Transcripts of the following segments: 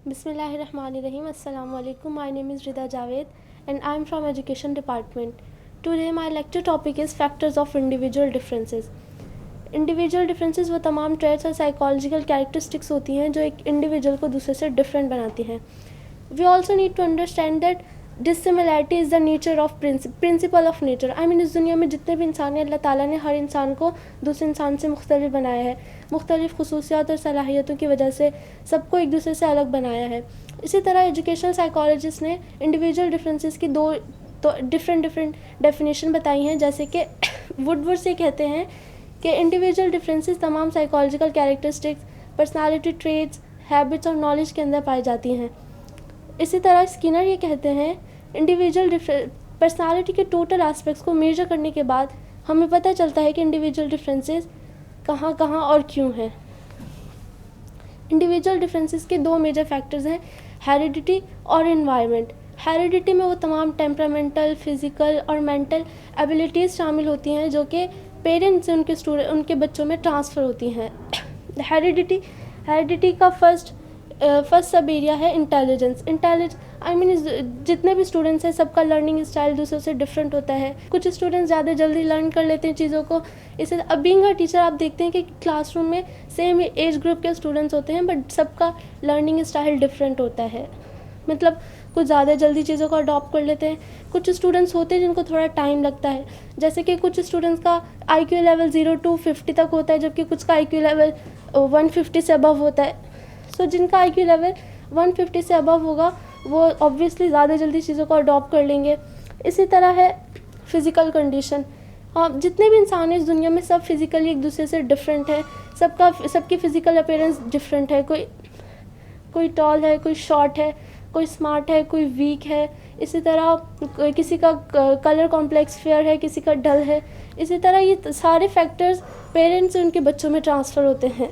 Bismillahirrahmanirrahim. Assalamu alaikum. My name is Rida Javed and I am from Education Department. Today my lecture topic is factors of individual differences. Individual differences वो तमाम traits और psychological characteristics होती हैं जो एक individual को दूसरे से डिफरेंट बनाती हैं. We also need to understand that dissimilarity is the nature of principle of nature. I mean इस दुनिया में जितने भी इंसान हैं अल्लाह ताला ने हर इंसान को दूसरे इंसान से मुख्तलिफ बनाया है. मुख्तलिफ खसूसियात और सलाहियतों की वजह से सबको एक दूसरे से अलग बनाया है. इसी तरह एजुकेशनल साइकोलॉजिस्ट ने इंडिविजुअल डिफरेंसेस की दो डिफरेंट डेफिनेशन बताई हैं. जैसे कि वुडवर्ड से कहते हैं कि इंडिविजुअल डिफरेंसेस तमाम psychological characteristics, personality traits, habits और नॉलेज के अंदर पाई जाती हैं. इसी तरह स्किनर ये कहते हैं इंडिविजुअल पर्सनालिटी के टोटल एस्पेक्ट्स को मेजर करने के बाद हमें पता चलता है कि इंडिविजुअल डिफरेंसेस कहाँ और क्यों हैं. इंडिविजुअल डिफरेंसेस के दो मेजर फैक्टर्स हैं, हेरिडिटी और एनवायरनमेंट. हेरिडिटी में वो तमाम टेम्परामेंटल, फिज़िकल और मेंटल एबिलिटीज़ शामिल होती हैं जो कि पेरेंट्स से उनके बच्चों में ट्रांसफ़र होती हैं. हेरिडिटी का फर्स्ट सब एरिया है इंटेलिजेंस. आई मीन जितने भी स्टूडेंट्स हैं सबका लर्निंग स्टाइल दूसरों से डिफरेंट होता है. कुछ स्टूडेंट्स ज़्यादा जल्दी लर्न कर लेते हैं चीज़ों को. इसे अब बीइंग अ टीचर आप देखते हैं कि क्लासरूम में सेम एज ग्रुप के स्टूडेंट्स होते हैं बट सबका लर्निंग स्टाइल डिफरेंट होता है. मतलब कुछ ज़्यादा जल्दी चीज़ों को अडॉप्ट कर लेते हैं. कुछ स्टूडेंट्स होते हैं जिनको थोड़ा टाइम लगता है. जैसे कि कुछ स्टूडेंट्स का IQ लेवल 0 to 50 तक होता है जबकि कुछ का IQ लेवल 150 से अबव होता है. सो जिनका IQ लेवल 150 से अबव होगा वो ऑब्वियसली ज़्यादा जल्दी चीज़ों को अडॉप्ट कर लेंगे. इसी तरह है फ़िज़िकल कंडीशन. जितने भी इंसान हैं इस दुनिया में सब फिज़िकली एक दूसरे से डिफरेंट है. सबकी फ़िज़िकल अपीयरेंस डिफरेंट है. कोई टॉल है, कोई शॉर्ट है, कोई स्मार्ट है, कोई वीक है. इसी तरह किसी का कलर कॉम्प्लेक्स फेयर है, किसी का डल है. इसी तरह ये सारे फैक्टर्स पेरेंट्स से उनके बच्चों में ट्रांसफ़र होते हैं.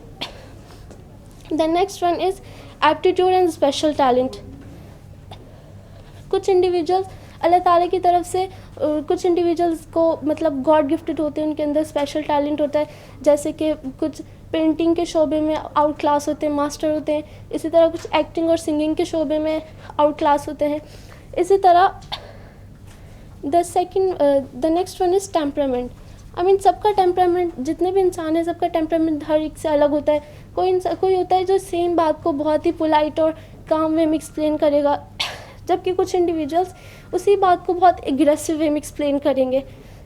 The next one is aptitude and special talent. कुछ इंडिविजुअल्स अल्लाह ताला की तरफ से कुछ इंडिविजुअल्स को मतलब गॉड गिफ्टेड होते हैं, उनके अंदर स्पेशल टैलेंट होता है. जैसे कि कुछ पेंटिंग के शोबे में आउट क्लास होते हैं, मास्टर होते हैं. इसी तरह कुछ एक्टिंग और सिंगिंग के शोबे में आउट क्लास होते हैं. इसी तरह the next one is temperament. I mean सबका टेम्परामेंट, जितने भी इंसान हैं सबका टेम्परामेंट हर एक से अलग होता है. कोई होता है जो सेम बात को बहुत ही पोलाइट और काम वे में एक्सप्लेन करेगा जबकि कुछ इंडिविजुअल्स उसी बात को बहुत एग्रेसिव वे में एक्सप्लेन करेंगे.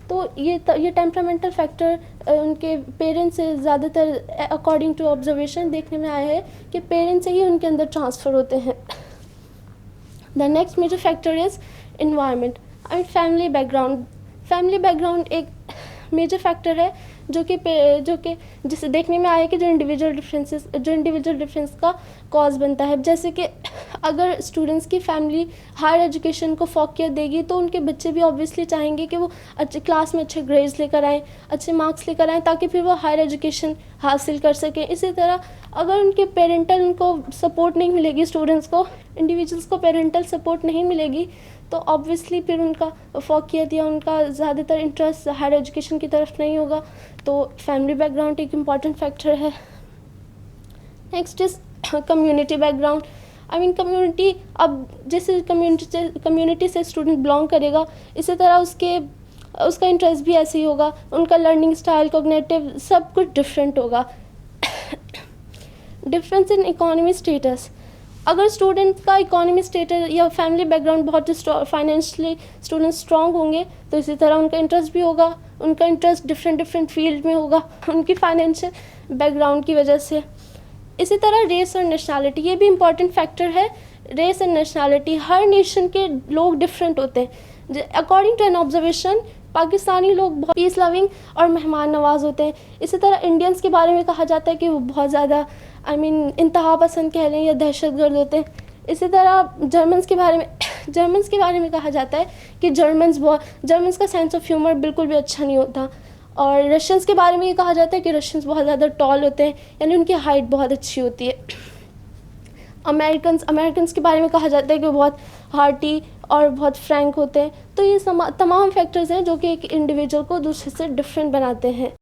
तो ये टेम्परामेंटल फैक्टर उनके पेरेंट्स से ज़्यादातर अकॉर्डिंग टू ऑब्जर्वेशन देखने में आया है कि पेरेंट्स से ही उनके अंदर ट्रांसफ़र होते हैं. The next major factor is environment. I mean family background. Family background एक मेजर फैक्टर है जो कि जिसे देखने में आया कि जो इंडिविजुअल डिफरेंस का कॉज बनता है. जैसे कि अगर स्टूडेंट्स की फैमिली हायर एजुकेशन को फोकस देगी तो उनके बच्चे भी ऑब्वियसली चाहेंगे कि वो अच्छे क्लास में अच्छे ग्रेड्स लेकर आएँ, अच्छे मार्क्स लेकर आएँ ताकि फिर वो हायर एजुकेशन हासिल कर सकें. इसी तरह अगर उनके पेरेंटल उनको सपोर्ट नहीं मिलेगी, स्टूडेंट्स को, इंडिविजुअल्स को पेरेंटल सपोर्ट नहीं मिलेगी तो ऑब्वियसली फिर उनका फोकस या उनका ज़्यादातर इंटरेस्ट हायर एजुकेशन की तरफ नहीं होगा. तो फैमिली बैकग्राउंड एक इम्पॉर्टेंट फैक्टर है. Next is community background. I mean community, अब जिस कम्युनिटी से स्टूडेंट बिलोंग करेगा इसी तरह उसका इंटरेस्ट भी ऐसे ही होगा. उनका लर्निंग स्टाइल, कॉग्निटिव सब कुछ डिफरेंट होगा. Difference in economy status. अगर स्टूडेंट का इकोनॉमी स्टेटस या फैमिली बैकग्राउंड बहुत फाइनेंशियली स्टूडेंट स्ट्रॉन्ग होंगे तो इसी तरह उनका इंटरेस्ट भी होगा. उनका इंटरेस्ट डिफरेंट फील्ड में होगा उनकी फाइनेंशियल बैकग्राउंड की वजह से. इसी तरह रेस और नेशनैलिटी, ये भी इम्पॉर्टेंट फैक्टर है. रेस एंड नेशनैलिटी, हर नेशन के लोग डिफरेंट होते हैं. According to an observation Pakistani लोग बहुत पीस लविंग और मेहमान नवाज होते हैं. इसी तरह इंडियंस के बारे में कहा जाता है कि वो बहुत ज़्यादा इंतहा पसंद कह लें या दहशतगर्द होते हैं. इसी तरह जर्मन्स के बारे में कहा जाता है कि जर्मन्स का सेंस ऑफ ह्यूमर बिल्कुल भी अच्छा नहीं होता. और रशियंस के बारे में ये कहा जाता है कि रशियंस बहुत ज़्यादा टॉल होते हैं, यानी उनकी हाइट बहुत अच्छी होती है. अमेरिकन्स के बारे में कहा जाता है कि वो बहुत हार्टी और बहुत फ्रैंक होते हैं. तो ये तमाम फैक्टर्स हैं जो कि एक इंडिविजुअल को दूसरे से डिफरेंट बनाते हैं.